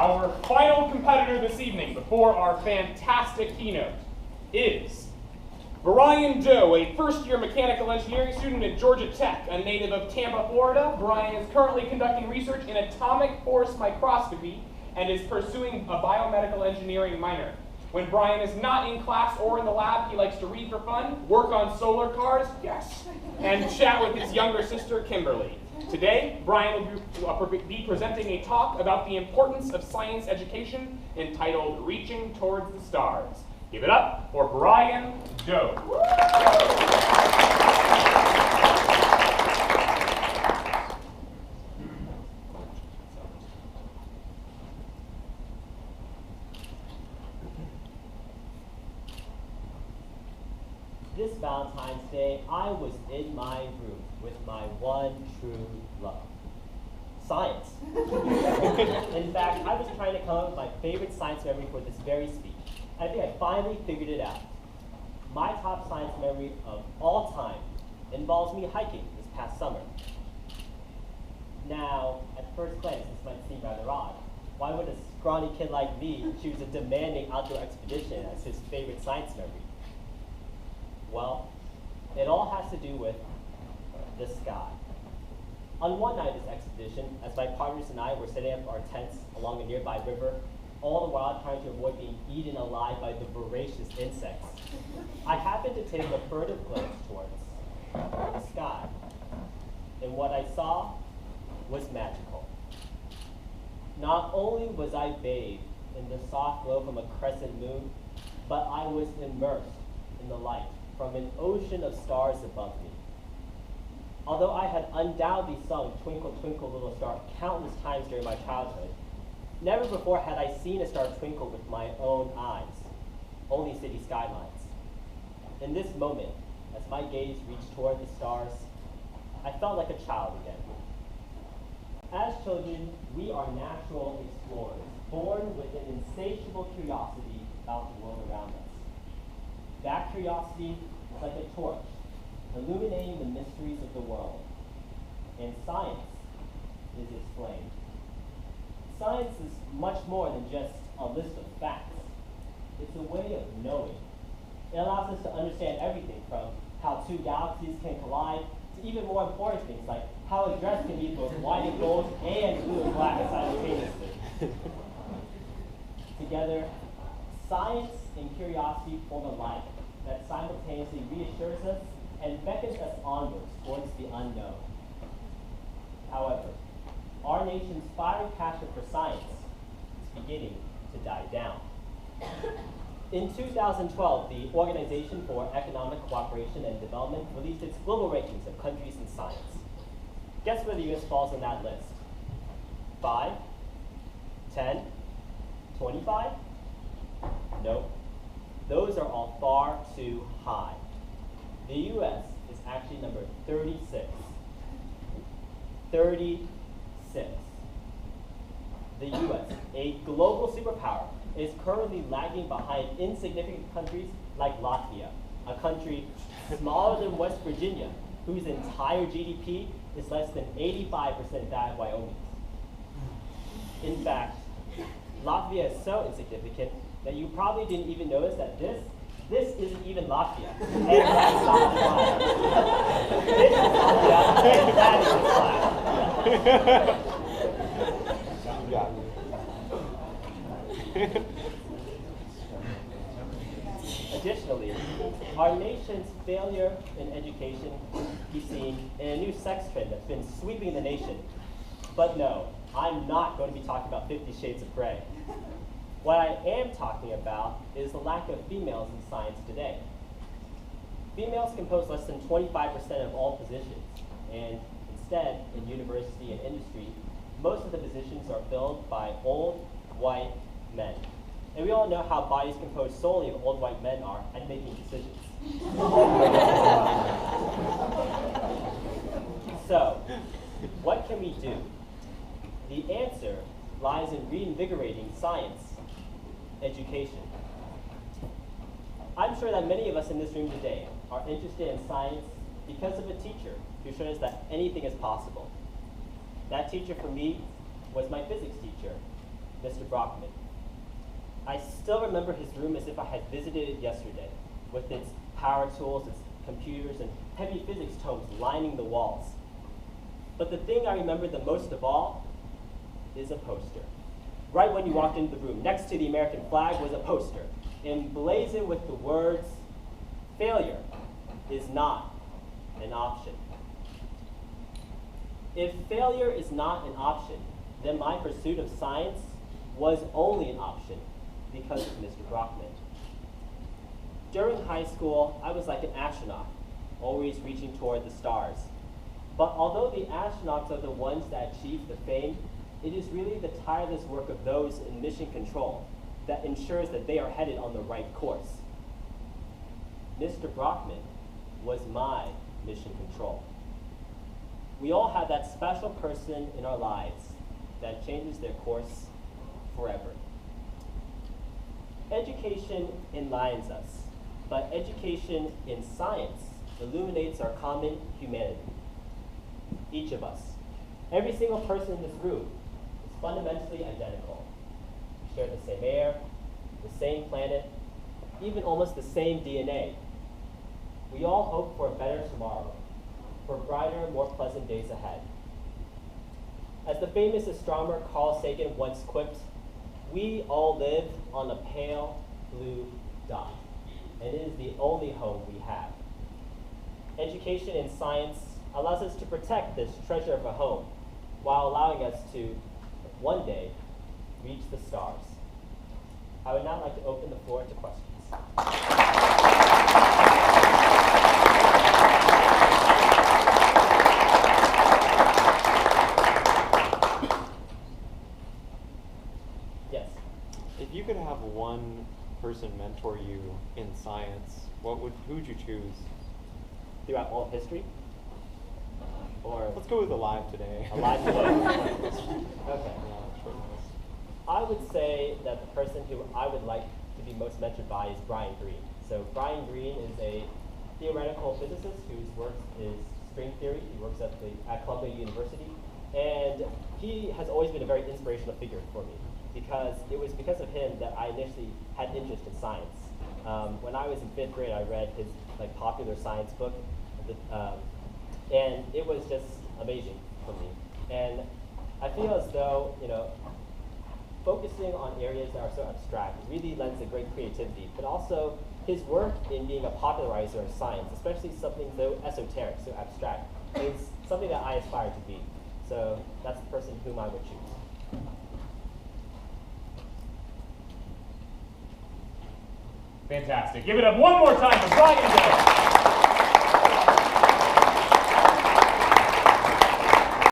Our final competitor this evening before our fantastic keynote is Brian Doe, a first-year mechanical engineering student at Georgia Tech, a native of Tampa, Florida. Brian is currently conducting research in atomic force microscopy and is pursuing a biomedical engineering minor. When Brian is not in class or in the lab, he likes to read for fun, work on solar cars, yes, and chat with his younger sister, Kimberly. Today, Brian will be presenting a talk about the importance of science education entitled Reaching Towards the Stars. Give it up for Brian Doe. This Valentine's Day, I was in my room with my one true love, science. In fact, I was trying to come up with my favorite science memory for this very speech. I think I finally figured it out. My top science memory of all time involves me hiking this past summer. Now, at first glance, this might seem rather odd. Why would a scrawny kid like me choose a demanding outdoor expedition as his favorite science memory? Well, it all has to do with the sky. On one night of this expedition, as my partners and I were setting up our tents along a nearby river, all the while trying to avoid being eaten alive by the voracious insects, I happened to take a furtive glance towards the sky. And what I saw was magical. Not only was I bathed in the soft glow from a crescent moon, but I was immersed in the light from an ocean of stars above me. Although I had undoubtedly sung Twinkle, Twinkle, Little Star countless times during my childhood, never before had I seen a star twinkle with my own eyes, only city skylines. In this moment, as my gaze reached toward the stars, I felt like a child again. As children, we are natural explorers, born with an insatiable curiosity about the world around us. That curiosity is like a torch, illuminating the mysteries of the world. And science is its flame. Science is much more than just a list of facts. It's a way of knowing. It allows us to understand everything from how two galaxies can collide to even more important things like how a dress can be both white and gold and blue and black simultaneously. Together, science and curiosity form a life that simultaneously reassures us and beckons us onwards towards the unknown. However, our nation's fiery passion for science is beginning to die down. In 2012, the Organization for Economic Cooperation and Development released its global rankings of countries in science. Guess where the U.S. falls on that list? 5? 10? 25? Nope. Those are all far too high. The U.S. is actually number 36. 36. The U.S., a global superpower, is currently lagging behind insignificant countries like Latvia, a country smaller than West Virginia, whose entire GDP is less than 85% that of Wyoming's. In fact, Latvia is so insignificant that you probably didn't even notice that this isn't even Latvia. And that's not the flag. This is Latvia, and that is the flag. Additionally, our nation's failure in education can be seen in a new sex trend that's been sweeping the nation. But no, I'm not going to be talking about 50 Shades of Grey. What I am talking about is the lack of females in science today. Females compose less than 25% of all positions, and instead, in university and industry, most of the positions are filled by old, white men. And we all know how bodies composed solely of old white men are at making decisions. So, what can we do? The answer lies in reinvigorating science education. I'm sure that many of us in this room today are interested in science because of a teacher who showed us that anything is possible. That teacher for me was my physics teacher. Mr. Brockman. I still remember his room as if I had visited it yesterday, with its power tools, its computers, and heavy physics tomes lining the walls. But the thing I remember the most of all is a poster. Right when you walked into the room, next to the American flag was a poster, emblazoned with the words, "Failure is not an option." If failure is not an option, then my pursuit of science was only an option because of Mr. Brockman. During high school, I was like an astronaut, always reaching toward the stars. But although the astronauts are the ones that achieve the fame, it is really the tireless work of those in mission control that ensures that they are headed on the right course. Mr. Brockman was my mission control. We all have that special person in our lives that changes their course forever. Education enlightens us, but education in science illuminates our common humanity. Each of us, every single person in this room, is fundamentally identical. We share the same air, the same planet, even almost the same DNA. We all hope for a better tomorrow, for brighter, more pleasant days ahead. As the famous astronomer Carl Sagan once quipped, we all live on a pale blue dot, and it is the only home we have. Education in science allows us to protect this treasure of a home while allowing us to, one day, reach the stars. I would now like to open the floor to questions. Yes. If you could have one person mentor you in science, who would you choose? Throughout all of history? Or Let's go with alive today. alive today? Okay. Yeah, short list. I would say that the person who I would like to be most mentored by is Brian Greene. So Brian Greene is a theoretical physicist whose work is string theory. He works at Columbia University. And he has always been a very inspirational figure for me because it was because of him that I initially had interest in science. When I was in 5th grade, I read his popular science book, and it was just amazing for me. And I feel as though, focusing on areas that are so abstract really lends a great creativity, but also his work in being a popularizer of science, especially something so esoteric, so abstract, is something that I aspire to be. So that's the person whom I would choose. Fantastic. Give it up one more time for Brian Day.